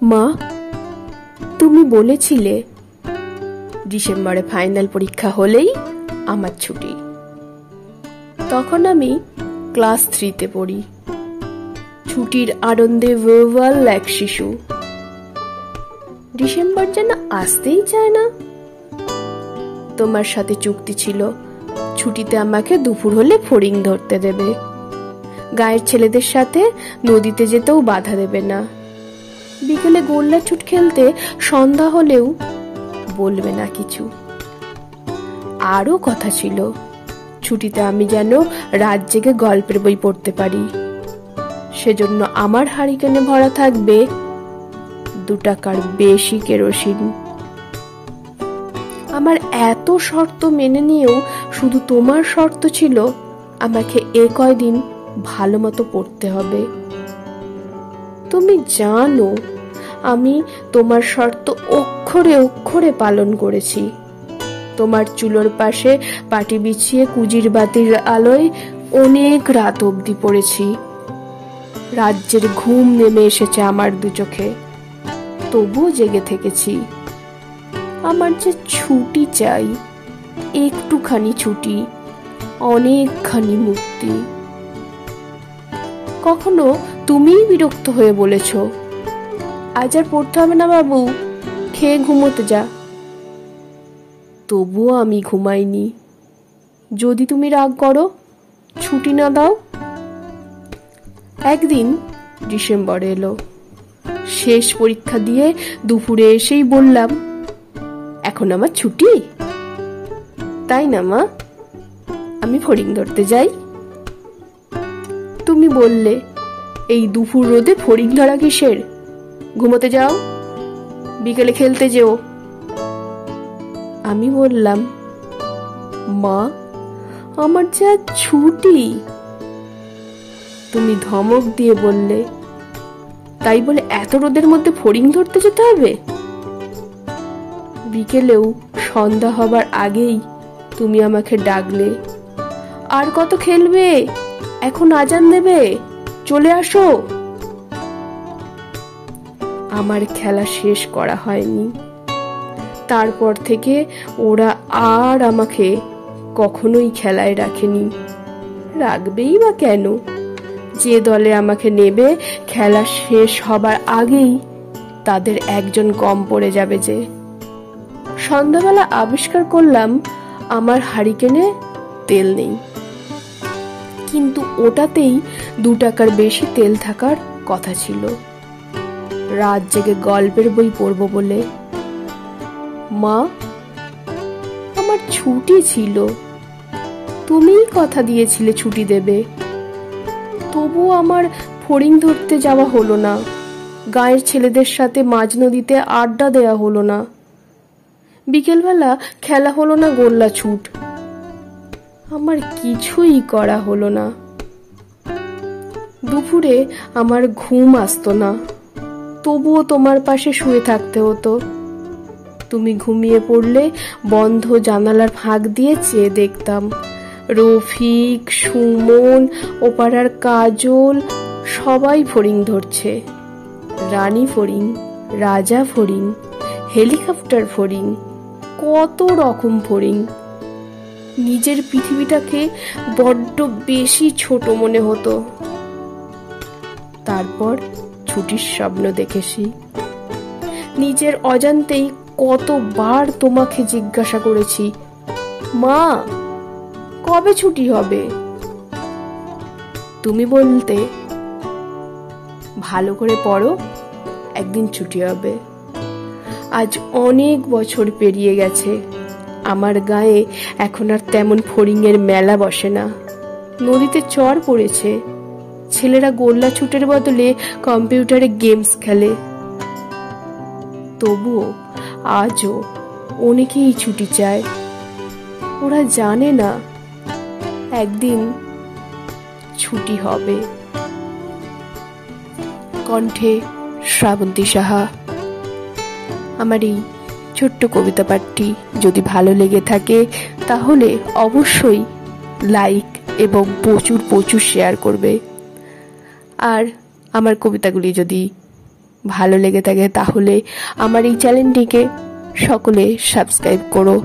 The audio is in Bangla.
মা, তুমি বলেছিলে ডিসেম্বরে ফাইনাল পরীক্ষা হলেই আমার ছুটি। তখন আমি ক্লাস 3-তে পড়ি। ছুটির আনন্দে ওয়াল এক শিশু। ডিসেম্বর যেন আসতেই চায় না। তোমার সাথে চুক্তি ছিল ছুটিতে আমাকে দুপুর হলে ফড়িং ধরতে দেবে, গায়ের ছেলেদের সাথে নদীতে যেতেও বাধা দেবে না, বিকেলে গোল্লা ছুট খেলতে সন্ধ্যা হলেও বলবে না কিছু। আরো কথা ছিল ছুটিতে আমি যেন রাত জেগে গল্পের বই পড়তে পারি। সেজন্য আমার হারিকেনে ভরা থাকবে 2 টাকার বেশি কেরোসিন। আমার এত শর্ত মেনে নিয়েও শুধু তোমার শর্ত ছিল আমাকে কয়দিন ভালো মতো পড়তে হবে। তুমি জানো আমি তোমার শর্ত অক্ষরে অক্ষরে পালন করেছি। তোমার চুলোর পাশে পাটি বিছিয়ে কুজির বাতির আলোয় অনেক রাত অবধি পড়েছি। রাজ্যের ঘুম নেমে এসেছে আমার 2 চোখে, তবুও জেগে থেকেছি। আমার যে ছুটি চাই, একটুখানি ছুটি, অনেকখানি মুক্তি। কখনো তুমিই বিরক্ত হয়ে বলেছ, আজ আর পড়তে হবে না বাবু, খেয়ে ঘুমোতে যা। তবুও আমি ঘুমাইনি। যদি তুমি রাগ করো, ছুটি না দাও। একদিন ডিসেম্বর এলো। শেষ পরীক্ষা দিয়ে দুপুরে এসেই বললাম, এখন আমার ছুটি, তাই না মা? আমি ফড়িং ধরতে যাই। তুমি বললে, এই দুপুর রোদে ফড়িং ধরা কিসের, ঘুমোতে যাও, বিকেলে খেলতে যেও। আমি বললাম, মা আমার যে আজ ছুটি। তুমি ধমক দিয়ে বললে, তাই বলে এত রোদের মধ্যে ফড়িং ধরতে যেতে হবে? বিকেলেও সন্ধ্যা হবার আগেই তুমি আমাকে ডাকলে, আর কত খেলবে, এখন আজান দেবে, চলে আসো। আমার খেলা শেষ করা হয়নি। তারপর থেকে ওরা আর আমাকে কখনোই খেলায় রাখেনি। রাখবেই বা কেন? যে দলে আমাকে নেবে খেলা শেষ হবার আগেই তাদের একজন কম পড়ে যাবে যে। সন্ধ্যাবেলা আবিষ্কার করলাম আমার হারিকেনে তেল নেই, কিন্তু ওটাতেই 2 টাকার বেশি তেল থাকার কথা ছিল। রাত জেগে গল্পের বই পড়বো বলে। মা, আমার ছুটি ছিল, তুমিই কথা দিয়েছিলে ছুটি দেবে। তবু আমার ফড়িং ধরতে যাওয়া হলো না, গায়ের ছেলেদের সাথে মাঝ নদীতে আড্ডা দেয়া হলো না, বিকেলবেলা খেলা হলো না গোল্লা ছুট। আমার কিছুই করা হলো না। দুপুরে আমার ঘুম আসতো না, তবুও তোমার পাশে শুয়ে থাকতে হতো। তুমি ঘুমিয়ে পড়লে বন্ধ জানালার ফাঁক দিয়ে চেয়ে দেখতাম রফিক, সুমন, ওপাড়ার কাজল সবাই ফড়িং ধরছে। রানী ফড়িং, রাজা ফড়িং, হেলিকপ্টার ফড়িং, কত রকম ফড়িং। নিজের পৃথিবীটাকে বড্ড বেশি ছোট মনে হতো। তারপর ছুটির স্বপ্ন দেখেছি। নিজের অজান্তেই কতবার তোমাকে জিজ্ঞাসা করেছি, মা কবে ছুটি হবে? তুমি বলতে, ভালো করে পড়ো, একদিন ছুটি হবে। আজ অনেক বছর পেরিয়ে গেছে। আমার গায়ে এখন আর তেমন ফড়িংয়ের মেলা বসে না। নদীতে চর পড়েছে, ছেলেরা গোল্লা ছুটের বদলে কম্পিউটারে গেমস খেলে। তবুও আজও অনেকেই ছুটি চায়। ওরা জানে না একদিন ছুটি হবে। কণ্ঠে শ্রাবন্তী সাহা। আমার এই ছোট্ট কবিতা পাঠটি যদি ভালো লেগে থাকে তাহলে অবশ্যই লাইক এবং প্রচুর প্রচুর শেয়ার করবে। আর আমার কবিতাগুলি যদি ভালো লেগে থাকে তাহলে আমার এই চ্যানেলটিকে সকলে সাবস্ক্রাইব করো।